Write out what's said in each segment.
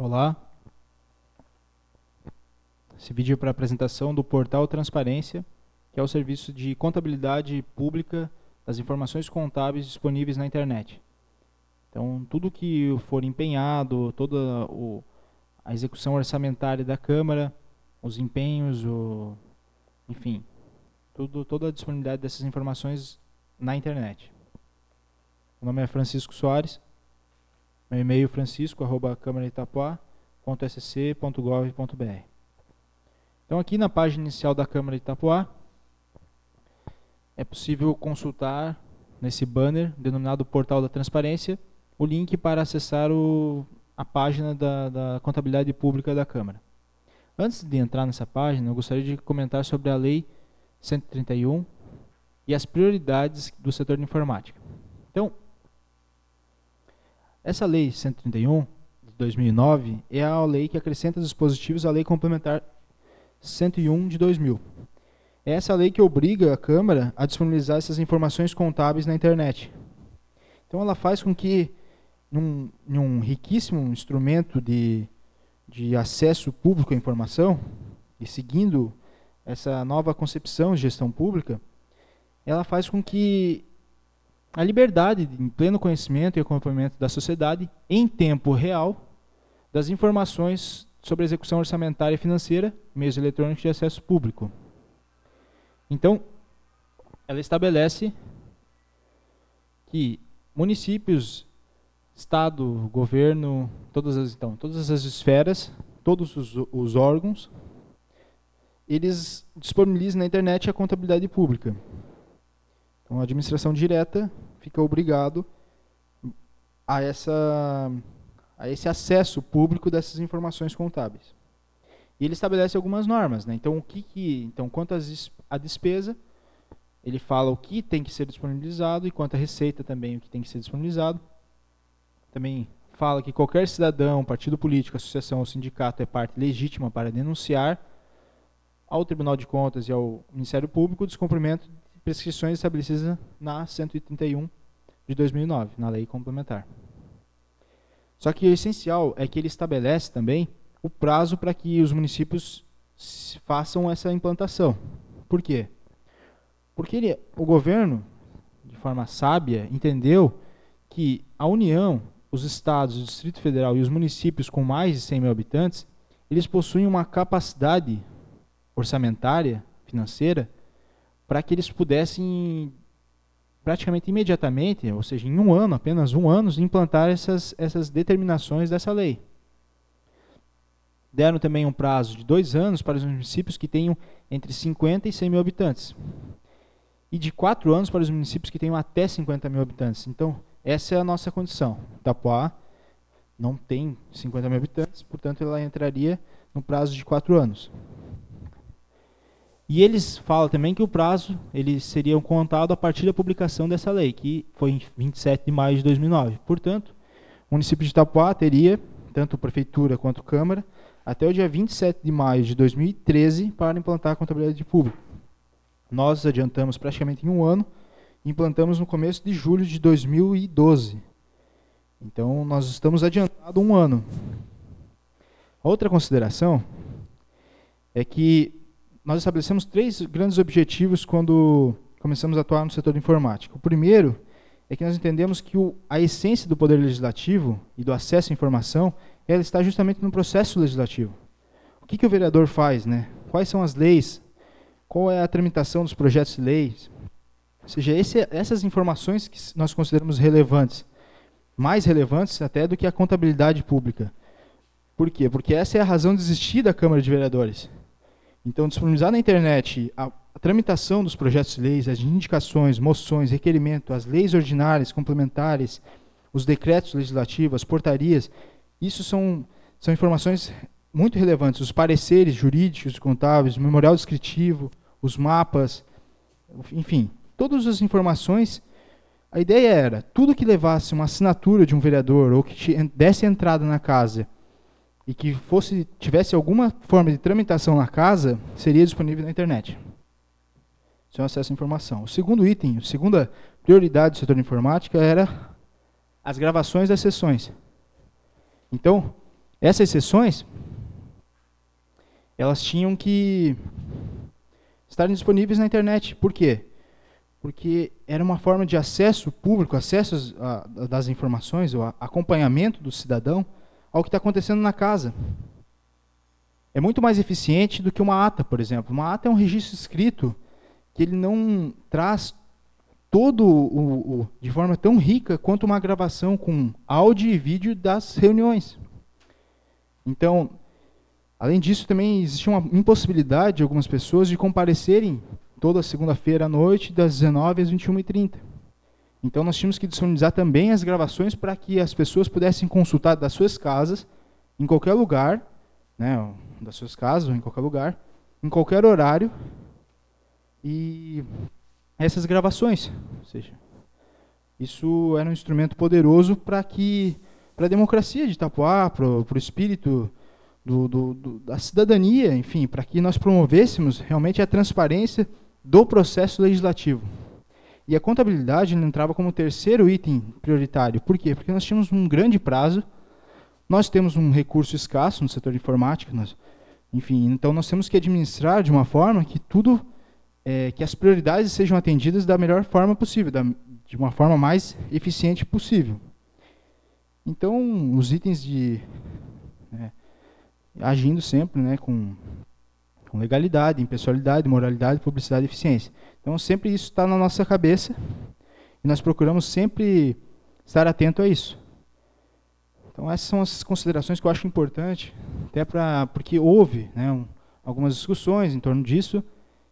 Olá, esse vídeo é para a apresentação do Portal Transparência, que é o serviço de contabilidade pública das informações contábeis disponíveis na internet. Então, tudo que for empenhado, toda a execução orçamentária da Câmara, os empenhos, enfim, toda a disponibilidade dessas informações na internet. Meu nome é Francisco Soares, meu e-mail é francisco@câmaraitapoá.sc.gov.br. Então, aqui na página inicial da Câmara de Itapoá, é possível consultar, nesse banner, denominado Portal da Transparência, o link para acessar a página da Contabilidade Pública da Câmara. Antes de entrar nessa página, eu gostaria de comentar sobre a Lei 131 e as prioridades do setor de informática. Então, essa Lei 131, de 2009, é a lei que acrescenta dispositivos à Lei Complementar 101 de 2000. É essa lei que obriga a Câmara a disponibilizar essas informações contábeis na internet. Então ela faz com que, num riquíssimo instrumento de acesso público à informação, e seguindo essa nova concepção de gestão pública, ela faz com que a liberdade de pleno conhecimento e acompanhamento da sociedade, em tempo real, das informações sobre a execução orçamentária e financeira, meios eletrônicos de acesso público. Então, ela estabelece que municípios, Estado, governo, todas as esferas, todos os órgãos, eles disponibilizam na internet a contabilidade pública. Então, a administração direta fica obrigado a esse acesso público dessas informações contábeis. E ele estabelece algumas normas, né? Então, quanto à despesa, ele fala o que tem que ser disponibilizado, e quanto à receita também, o que tem que ser disponibilizado. Também fala que qualquer cidadão, partido político, associação ou sindicato é parte legítima para denunciar ao Tribunal de Contas e ao Ministério Público o descumprimento de prescrições estabelecidas na 131 de 2009, na Lei Complementar. Só que o essencial é que ele estabelece também o prazo para que os municípios façam essa implantação. Por quê? Porque o governo, de forma sábia, entendeu que a União, os estados, o Distrito Federal e os municípios com mais de 100 mil habitantes, eles possuem uma capacidade orçamentária, financeira, para que eles pudessem praticamente imediatamente, ou seja, em um ano, apenas um ano, implantar essas determinações dessa lei. Deram também um prazo de 2 anos para os municípios que tenham entre 50 e 100 mil habitantes. E de 4 anos para os municípios que tenham até 50 mil habitantes. Então, essa é a nossa condição. Itapoá não tem 50 mil habitantes, portanto, ela entraria no prazo de 4 anos. E eles falam também que o prazo ele seria contado a partir da publicação dessa lei, que foi em 27 de maio de 2009. Portanto, o município de Itapoá teria, tanto a Prefeitura quanto a Câmara, até o dia 27 de maio de 2013 para implantar a contabilidade pública. Nós adiantamos praticamente em um ano e implantamos no começo de julho de 2012. Então, nós estamos adiantados um ano. Outra consideração é que nós estabelecemos 3 grandes objetivos quando começamos a atuar no setor de informática. O primeiro é que nós entendemos que a essência do poder legislativo e do acesso à informação, ela está justamente no processo legislativo. O que o vereador faz, né? Quais são as leis? Qual é a tramitação dos projetos de leis? Ou seja, essas informações que nós consideramos relevantes, mais relevantes até do que a contabilidade pública. Por quê? Porque essa é a razão de existir da Câmara de Vereadores. Então, disponibilizar na internet a tramitação dos projetos de leis, as indicações, moções, requerimentos, as leis ordinárias, complementares, os decretos legislativos, as portarias, isso são informações muito relevantes. Os pareceres jurídicos e contábeis, o memorial descritivo, os mapas, enfim, todas as informações. A ideia era, tudo que levasse uma assinatura de um vereador ou que desse entrada na casa e que tivesse alguma forma de tramitação na casa, seria disponível na internet. Isso é o acesso à informação. O segundo item, a segunda prioridade do setor de informática era as gravações das sessões. Então, Essas sessões, elas tinham que estarem disponíveis na internet. Por quê? Porque era uma forma de acesso público, acesso das informações, o acompanhamento do cidadão ao que está acontecendo na casa. É muito mais eficiente do que uma ata, por exemplo. Uma ata é um registro escrito que ele não traz todo de forma tão rica quanto uma gravação com áudio e vídeo das reuniões. Então, além disso, também existe uma impossibilidade de algumas pessoas de comparecerem toda segunda-feira à noite, das 19 às 21h30. Então, nós tínhamos que disponibilizar também as gravações para que as pessoas pudessem consultar das suas casas, em qualquer lugar, né, das suas casas ou em qualquer lugar, em qualquer horário, e essas gravações. Ou seja, isso era um instrumento poderoso para a democracia de Itapoá, para o espírito da cidadania, enfim, para que nós promovêssemos realmente a transparência do processo legislativo. E a contabilidade entrava como terceiro item prioritário. Por quê? Porque nós tínhamos um grande prazo, nós temos um recurso escasso no setor de informática, enfim, então nós temos que administrar de uma forma que que as prioridades sejam atendidas da melhor forma possível, de uma forma mais eficiente possível. Então, os itens agindo sempre, né, com legalidade, impessoalidade, moralidade, publicidade e eficiência. Então, sempre isso está na nossa cabeça e nós procuramos sempre estar atento a isso. Então, essas são as considerações que eu acho importante, até porque houve, né, algumas discussões em torno disso,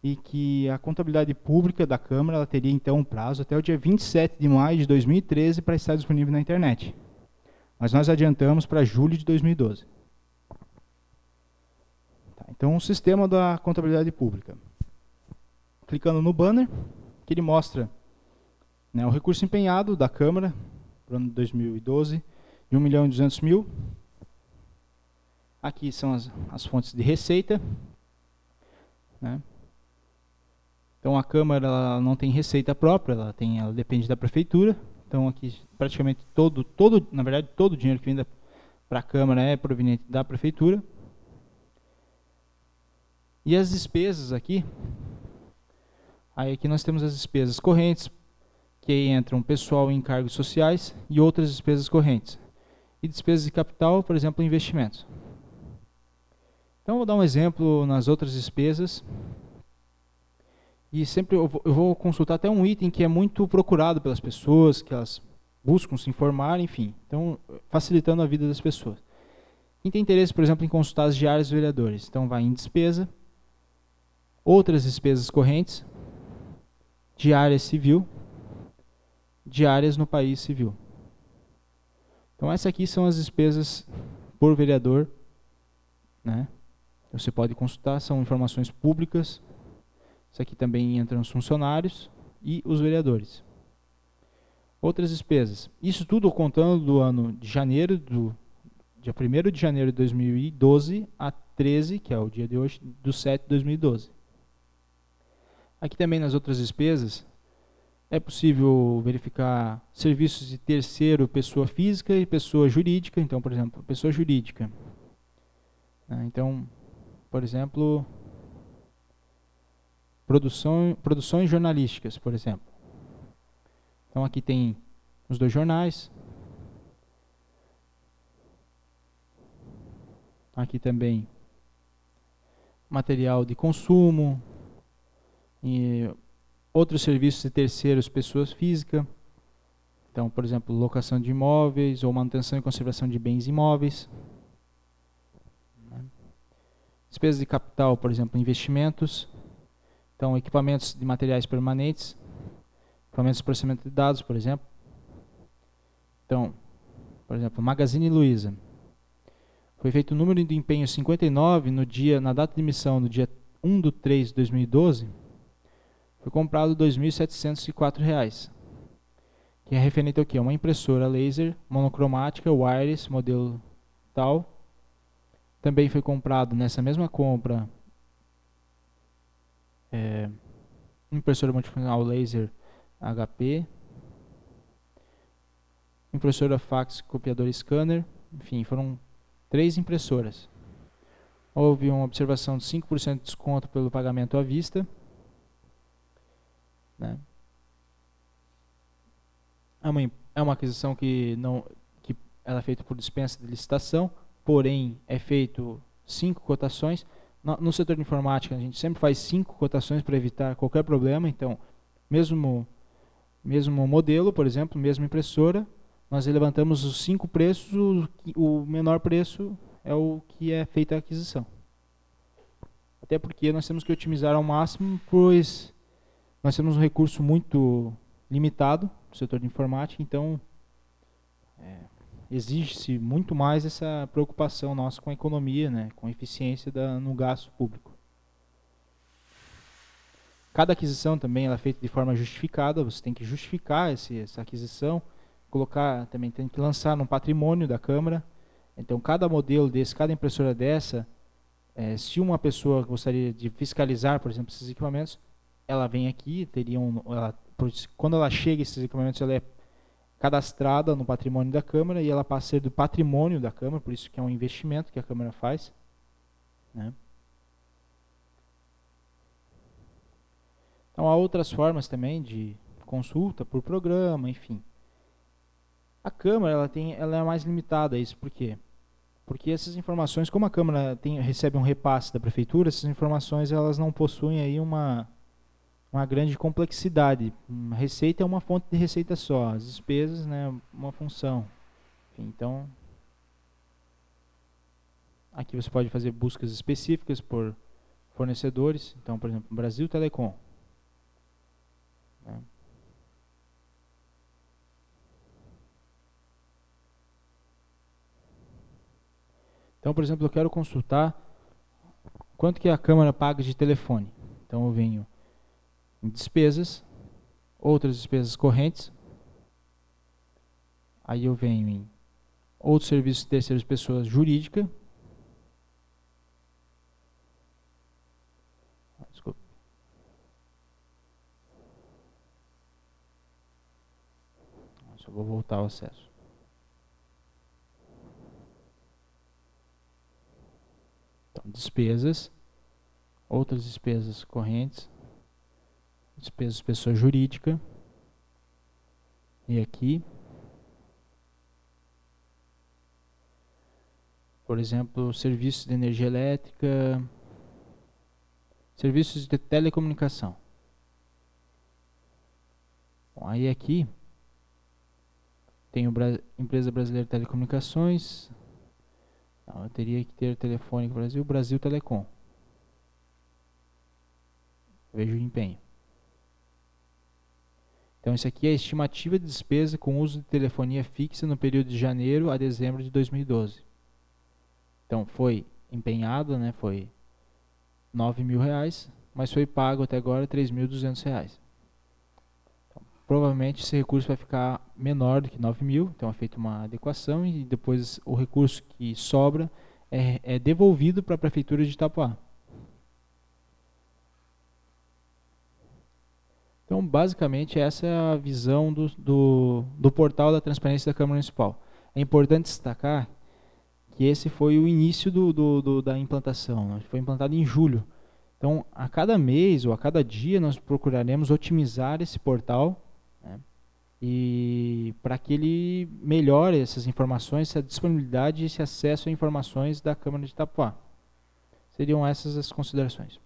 e que a contabilidade pública da Câmara ela teria, então, um prazo até o dia 27 de maio de 2013 para estar disponível na internet. Mas nós adiantamos para julho de 2012. Tá, então, o sistema da contabilidade pública. Clicando no banner, que ele mostra, né, o recurso empenhado da Câmara para o ano de 2012, de 1.200.000. Aqui são as fontes de receita, né? Então, a Câmara ela não tem receita própria, ela depende da Prefeitura. Então, aqui, praticamente na verdade, todo o dinheiro que vem para a Câmara é proveniente da Prefeitura. E as despesas aqui, aí aqui nós temos as despesas correntes, que aí entram pessoal e encargos sociais e outras despesas correntes. E despesas de capital, por exemplo, investimentos. Então, vou dar um exemplo nas outras despesas. E sempre eu vou consultar até um item que é muito procurado pelas pessoas, que elas buscam se informar, enfim. Então, facilitando a vida das pessoas. Quem tem interesse, por exemplo, em consultar as diárias dos vereadores, então vai em despesa, outras despesas correntes, diária civil, diárias no país civil. Então, essas aqui são as despesas por vereador, né? Você pode consultar, são informações públicas. Isso aqui também entram os funcionários e os vereadores. Outras despesas. Isso tudo contando do ano de janeiro, dia 1º de janeiro de 2012 a 13, que é o dia de hoje, do 7 de 2012. Aqui também nas outras despesas, é possível verificar serviços de terceiro, pessoa física e pessoa jurídica. Então, por exemplo, pessoa jurídica. Então, por exemplo, produções jornalísticas, por exemplo. Então, aqui tem os 2 jornais. Aqui também material de consumo e outros serviços de terceiros, pessoas físicas. Então, por exemplo, locação de imóveis ou manutenção e conservação de bens imóveis. Despesas de capital, por exemplo, investimentos. Então, equipamentos de materiais permanentes, equipamentos de processamento de dados, por exemplo. Então, por exemplo, Magazine Luiza. Foi feito o número de empenho 59 na data de emissão, no dia 1/3 de 2012. Foi comprado R$ 2.704, que é referente ao quê? Uma impressora laser monocromática, wireless, modelo tal. Também foi comprado nessa mesma compra impressora multifuncional laser HP, impressora fax, copiador scanner, enfim, foram 3 impressoras. Houve uma observação de 5% de desconto pelo pagamento à vista, né? É uma aquisição que ela é feita por dispensa de licitação, porém é feito 5 cotações. No setor de informática a gente sempre faz 5 cotações para evitar qualquer problema. Então, mesmo modelo, por exemplo, mesma impressora, nós levantamos os 5 preços, o menor preço é o que é feita a aquisição. Até porque nós temos que otimizar ao máximo, pois nós temos um recurso muito limitado no setor de informática, então exige-se muito mais essa preocupação nossa com a economia, né, com a eficiência no gasto público. Cada aquisição também ela é feita de forma justificada, você tem que justificar essa aquisição, também tem que lançar no patrimônio da Câmara. Então, cada modelo desse, cada impressora dessa, se uma pessoa gostaria de fiscalizar, por exemplo, esses equipamentos, ela vem aqui, quando ela chega esses equipamentos, ela é cadastrada no patrimônio da Câmara e ela passa a ser do patrimônio da Câmara, por isso que é um investimento que a Câmara faz, né? Então, há outras formas também de consulta por programa, enfim. A Câmara ela é mais limitada a isso, por quê? Porque essas informações, como a Câmara recebe um repasse da Prefeitura, essas informações elas não possuem aí uma grande complexidade. A receita é uma fonte de receita só, as despesas, né, uma função. Enfim, então, aqui você pode fazer buscas específicas por fornecedores. Então, por exemplo, Brasil Telecom. Né? Então, por exemplo, eu quero consultar quanto que a Câmara paga de telefone. Então, eu venho em despesas, outras despesas correntes. Aí eu venho em outros serviços de terceiras pessoas jurídica. Desculpa. Só vou voltar ao acesso. Então, despesas, outras despesas correntes, despesas de pessoa jurídica, e aqui, por exemplo, serviços de energia elétrica, serviços de telecomunicação. Bom, aí aqui tem Empresa Brasileira de Telecomunicações. Não, eu teria que ter Telefônica Brasil, Brasil Telecom. Vejo o empenho. Então, isso aqui é a estimativa de despesa com uso de telefonia fixa no período de janeiro a dezembro de 2012. Então, foi empenhado, né, foi R$9.000, mas foi pago até agora R$3.200. Então, provavelmente esse recurso vai ficar menor do que 9.000, então é feita uma adequação e depois o recurso que sobra é devolvido para a Prefeitura de Itapoá. Então, basicamente, essa é a visão do portal da transparência da Câmara Municipal. É importante destacar que esse foi o início da implantação, né? Foi implantado em julho. Então, a cada mês ou a cada dia, nós procuraremos otimizar esse portal, né? E para que ele melhore essas informações, essa disponibilidade e esse acesso a informações da Câmara de Itapoá. Seriam essas as considerações.